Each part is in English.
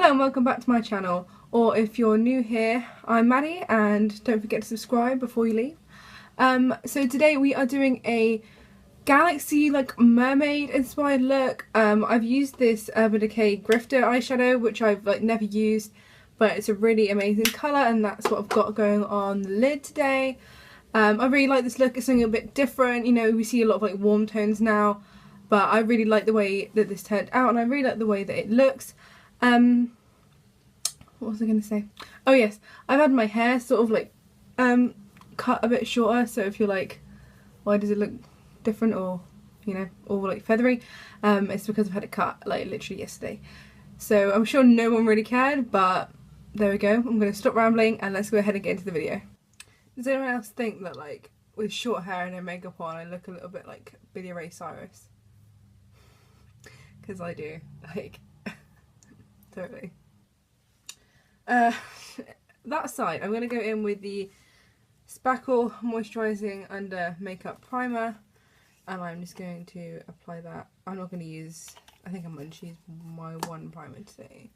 Hello and welcome back to my channel, or if you're new here, I'm Maddie and don't forget to subscribe before you leave. So today we are doing a galaxy mermaid inspired look. I've used this Urban Decay Grifter eyeshadow which I've never used, but it's a really amazing colour and that's what I've got going on the lid today. I really like this look. It's something a bit different. You know, we see a lot of warm tones now, but I really like the way that this turned out and I really like the way that it looks. What was I going to say? Oh yes, I've had my hair sort of cut a bit shorter, so if you're like, why does it look different or, you know, all feathery, it's because I've had it cut literally yesterday. So I'm sure no one really cared, but there we go. I'm going to stop rambling and let's go ahead and get into the video. Does anyone else think that with short hair and no makeup on I look a little bit like Billy Ray Cyrus? Because I do, totally. That aside, I'm going to go in with the Spackle Moisturising Under Makeup Primer and I'm just going to apply that. I'm not going to use, I think I'm going to choose my one primer today.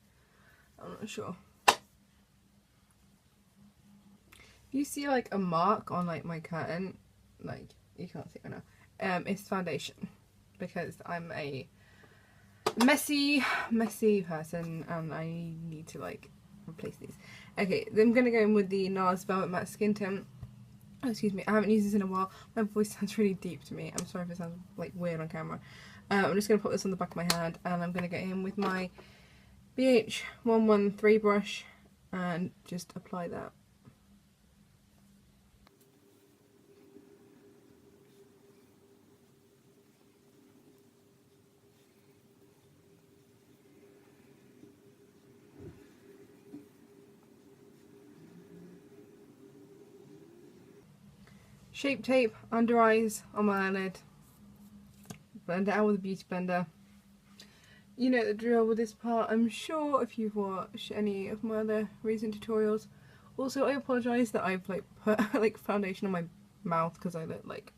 I'm not sure. If you see a mark on my curtain, you can't see it right now, it's foundation because I'm a messy person and I need to replace these. Okay, then I'm gonna go in with the NARS Velvet Matte Skin Tint. Oh, excuse me, I haven't used this in a while. My voice sounds really deep to me. I'm sorry if it sounds weird on camera. I'm just gonna put this on the back of my hand and I'm gonna go in with my BH 113 brush and just apply that. Shape Tape under eyes on my eyelid. Blend it out with a beauty blender. You know the drill with this part, I'm sure, if you've watched any of my other recent tutorials. Also, I apologise that I've put foundation on my mouth because I look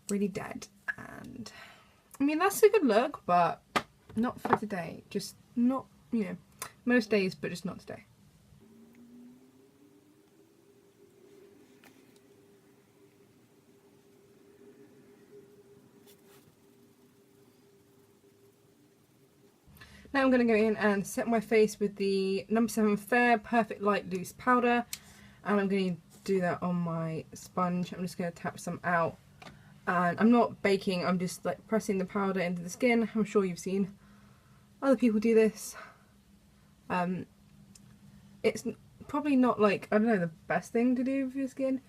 really dead. And I mean that's a good look, but not for today. Just not, you know, most days, but just not today. Now I'm going to go in and set my face with the No. 7 Fair Perfect Light Loose Powder and I'm going to do that on my sponge. I'm just going to tap some out and I'm not baking, I'm just pressing the powder into the skin. I'm sure you've seen other people do this. It's probably not I don't know, the best thing to do with your skin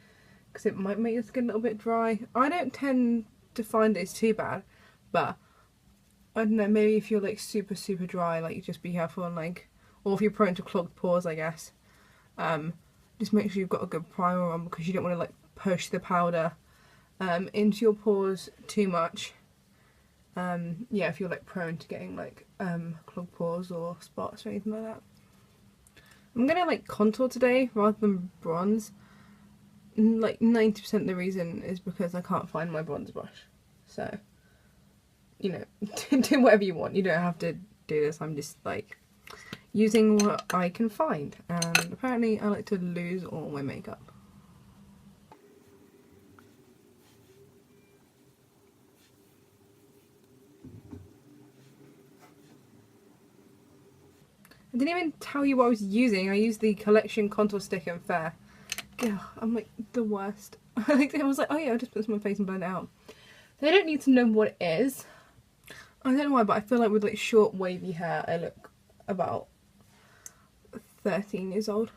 because it might make your skin a little bit dry. I don't tend to find it's too bad, but I don't know, maybe if you're super dry, just be careful and or if you're prone to clogged pores, I guess. Just make sure you've got a good primer on because you don't want to push the powder into your pores too much. Yeah, if you're prone to getting clogged pores or spots or anything like that. I'm gonna contour today rather than bronze. 90% of the reason is because I can't find my bronze brush. So, you know, do whatever you want. You don't have to do this. I'm just using what I can find. And apparently I like to lose all my makeup. I didn't even tell you what I was using. I used the Collection Contour Stick in Fair. Ugh, I'm the worst. I was oh yeah, I'll just put this on my face and blend it out. They don't need to know what it is. I don't know why, but I feel with short wavy hair I look about 13 years old.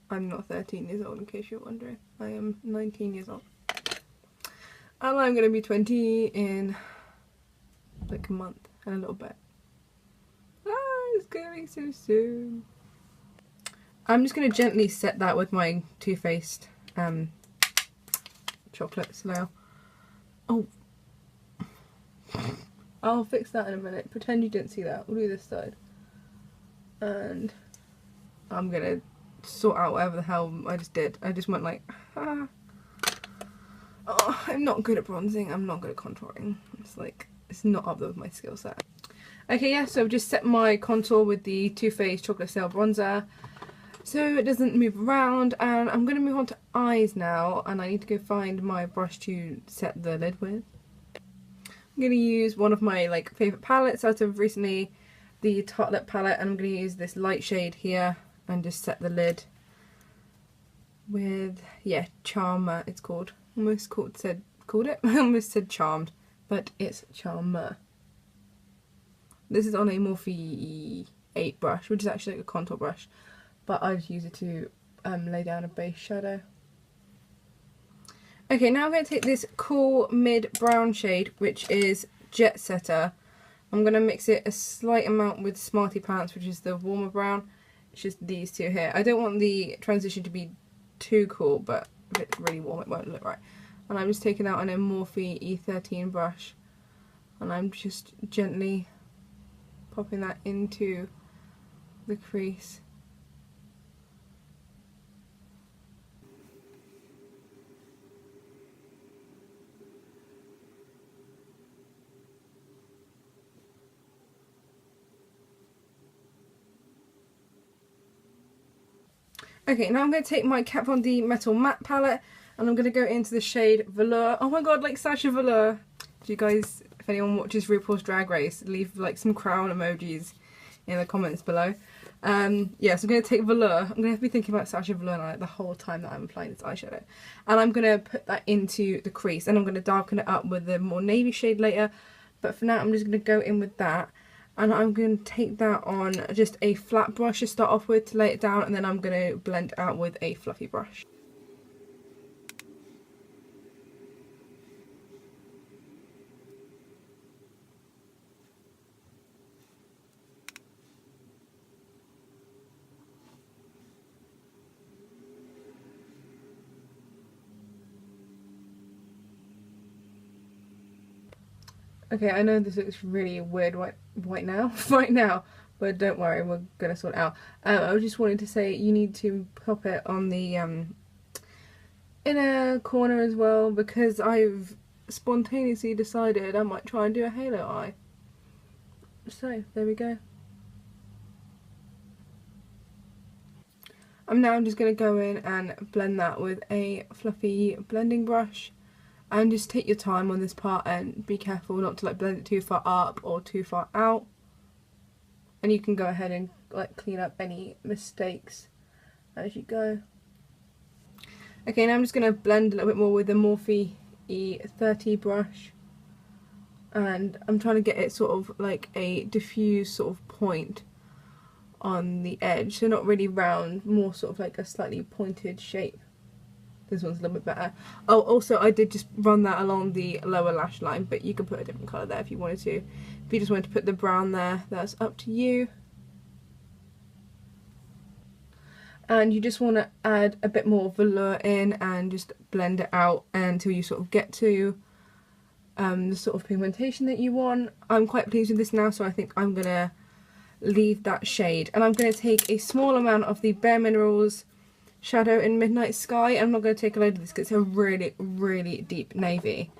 I'm not 13 years old in case you're wondering. I am 19 years old. And I'm going to be 20 in a month and a little bit. Ah, it's going to be so soon. I'm just going to gently set that with my Too Faced chocolate slow. Oh. I'll fix that in a minute. Pretend you didn't see that. We'll do this side. And I'm gonna sort out whatever the hell I just did. I just went ah. Oh, I'm not good at bronzing. I'm not good at contouring. It's it's not up there with my skill set. Okay, yeah, so I've just set my contour with the Too Faced Chocolate Sail Bronzer so it doesn't move around, and I'm going to move on to eyes now, and I need to go find my brush to set the lid with. I'm going to use one of my like favourite palettes out of recently, the Tartelette palette, and I'm going to use this light shade here and just set the lid with, yeah, Charmer it's called. Almost called it? I almost said Charmed, but it's Charmer. This is on a Morphe 8 brush, which is actually like a contour brush, but I just use it to lay down a base shadow. Okay, now I'm going to take this cool mid brown shade, which is Jet Setter. I'm going to mix it a slight amount with Smarty Pants, which is the warmer brown. It's just these two here. I don't want the transition to be too cool, but if it's really warm it won't look right. And I'm just taking out on a Morphe E13 brush, and I'm just gently popping that into the crease. Okay, now I'm going to take my Kat Von D Metal Matte palette, and I'm going to go into the shade Velour. Oh my god, like Sasha Velour. Do you guys, if anyone watches RuPaul's Drag Race, leave like some crown emojis in the comments below. Yeah, so I'm going to take Velour. I'm going to have to be thinking about Sasha Velour like, the whole time that I'm applying this eyeshadow. And I'm going to put that into the crease, and I'm going to darken it up with a more navy shade later. But for now, I'm just going to go in with that. And I'm going to take that on just a flat brush to start off with to lay it down, and then I'm going to blend out with a fluffy brush. Okay, I know this looks really weird right now, but don't worry, we're gonna sort it out. I just wanted to say you need to pop it on the inner corner as well, because I've spontaneously decided I might try and do a halo eye. So there we go. I'm now just gonna go in and blend that with a fluffy blending brush. And just take your time on this part and be careful not to like blend it too far up or too far out. And you can go ahead and like clean up any mistakes as you go. Okay, now I'm just going to blend a little bit more with the Morphe E30 brush. And I'm trying to get it sort of like a diffuse sort of point on the edge. So not really round, more sort of like a slightly pointed shape. This one's a little bit better. Oh, also I did just run that along the lower lash line, but you could put a different colour there if you wanted to. If you just wanted to put the brown there, that's up to you. And you just want to add a bit more velour in and just blend it out until you sort of get to the sort of pigmentation that you want. I'm quite pleased with this now, so I think I'm going to leave that shade. And I'm going to take a small amount of the Bare Minerals Shadow in Midnight Sky. I'm not going to take a load of this because it's a really, really deep navy.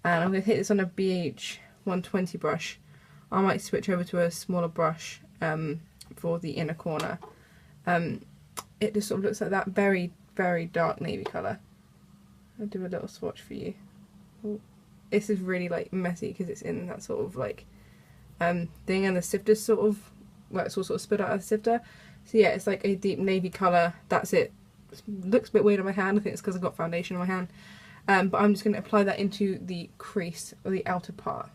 And I'm going to take this on a BH 120 brush. I might switch over to a smaller brush for the inner corner. It just sort of looks like that very, very dark navy colour. I'll do a little swatch for you. Ooh. This is really like messy because it's in that sort of like thing, and the sifter's sort of, well, it's all sort of spit out of the sifter. So yeah, it's like a deep navy colour. That's it. Looks a bit weird on my hand. I think it's because I've got foundation on my hand. But I'm just going to apply that into the crease, or the outer part.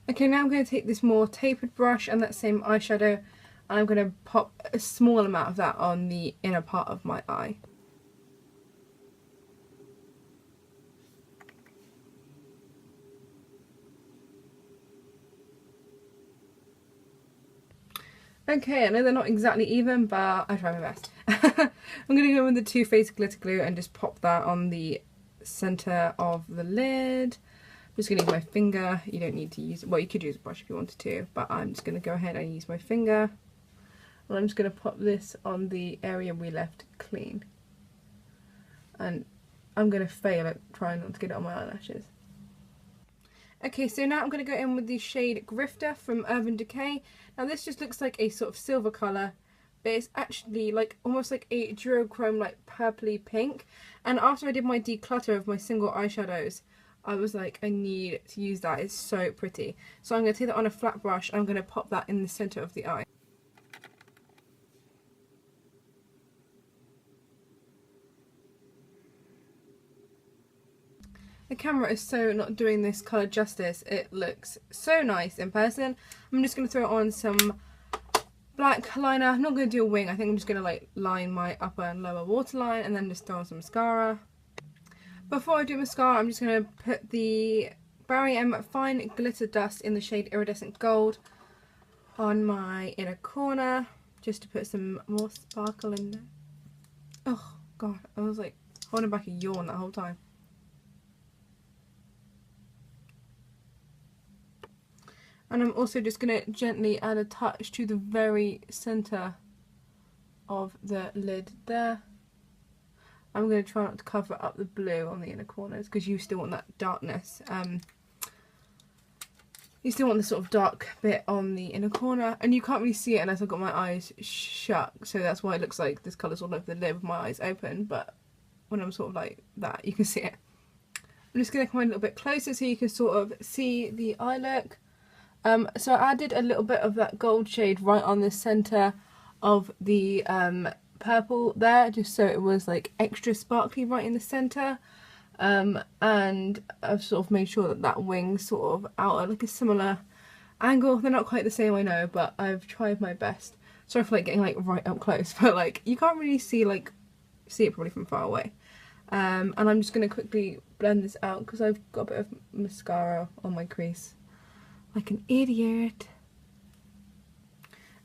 Okay, now I'm going to take this more tapered brush and that same eyeshadow, and I'm going to pop a small amount of that on the inner part of my eye. Okay, I know they're not exactly even, but I try my best. I'm going to go with the Too Faced glitter glue and just pop that on the centre of the lid. I'm just going to use my finger. You don't need to use, well, you could use a brush if you wanted to, but I'm just going to go ahead and use my finger. And I'm just going to pop this on the area we left clean. And I'm going to fail at trying not to get it on my eyelashes. Okay, so now I'm going to go in with the shade Grifter from Urban Decay. Now this just looks like a sort of silver colour, but it's actually like almost like a duochrome, like purpley pink. And after I did my declutter of my single eyeshadows, I was like, I need to use that, it's so pretty. So I'm going to take that on a flat brush and I'm going to pop that in the centre of the eye. The camera is so not doing this colour justice. It looks so nice in person. I'm just going to throw on some black liner. I'm not going to do a wing. I think I'm just going to like line my upper and lower waterline and then just throw on some mascara. Before I do mascara, I'm just going to put the Barry M Fine Glitter Dust in the shade Iridescent Gold on my inner corner, just to put some more sparkle in there. Oh god, I was like holding back a yawn that whole time. And I'm also just going to gently add a touch to the very centre of the lid there. I'm going to try not to cover up the blue on the inner corners because you still want that darkness. You still want the sort of dark bit on the inner corner, and you can't really see it unless I've got my eyes shut, so that's why it looks like this colour's all over the lid with my eyes open, but when I'm sort of like that, you can see it. I'm just going to come in a little bit closer so you can sort of see the eye look. So I added a little bit of that gold shade right on the centre of the purple there, just so it was like extra sparkly right in the centre. And I've sort of made sure that that wing's sort of out at like a similar angle. They're not quite the same, I know, but I've tried my best. Sorry for like getting like right up close, but like you can't really see it probably from far away. And I'm just going to quickly blend this out because I've got a bit of mascara on my crease. Like an idiot.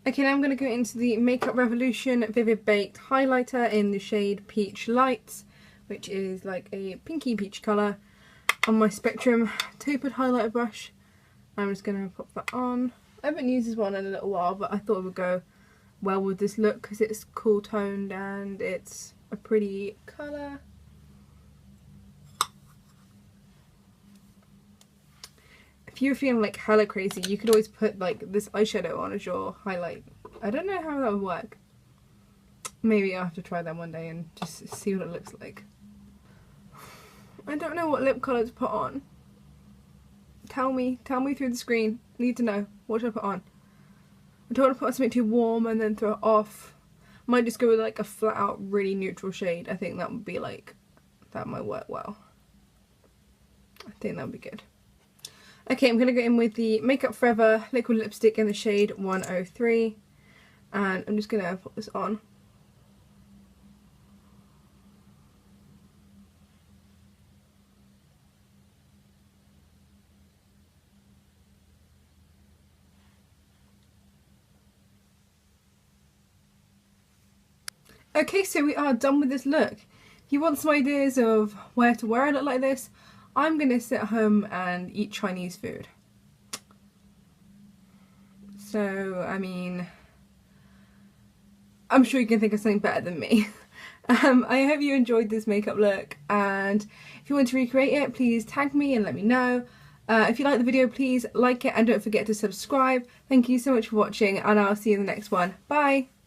Okay, now I'm going to go into the Makeup Revolution Vivid Baked Highlighter in the shade Peach Lights, which is like a pinky peach colour, on my Spectrum tapered highlighter brush. I'm just going to pop that on. I haven't used this one in a little while, but I thought it would go well with this look because it's cool toned and it's a pretty colour. If you're feeling like hella crazy, you could always put like this eyeshadow on as your highlight. I don't know how that would work. Maybe I'll have to try that one day and just see what it looks like. I don't know what lip colour to put on. Tell me through the screen. I need to know. What should I put on? I don't want to put on something too warm and then throw it off. Might just go with like a flat out really neutral shade. I think that would be like, that might work well. I think that would be good. Okay, I'm going to go in with the Makeup Forever liquid lipstick in the shade 103, and I'm just going to put this on. Okay, so we are done with this look. If you want some ideas of where to wear a look like this, I'm going to sit at home and eat Chinese food. So, I mean, I'm sure you can think of something better than me. I hope you enjoyed this makeup look, and if you want to recreate it, please tag me and let me know. If you like the video, please like it and don't forget to subscribe. Thank you so much for watching, and I'll see you in the next one. Bye!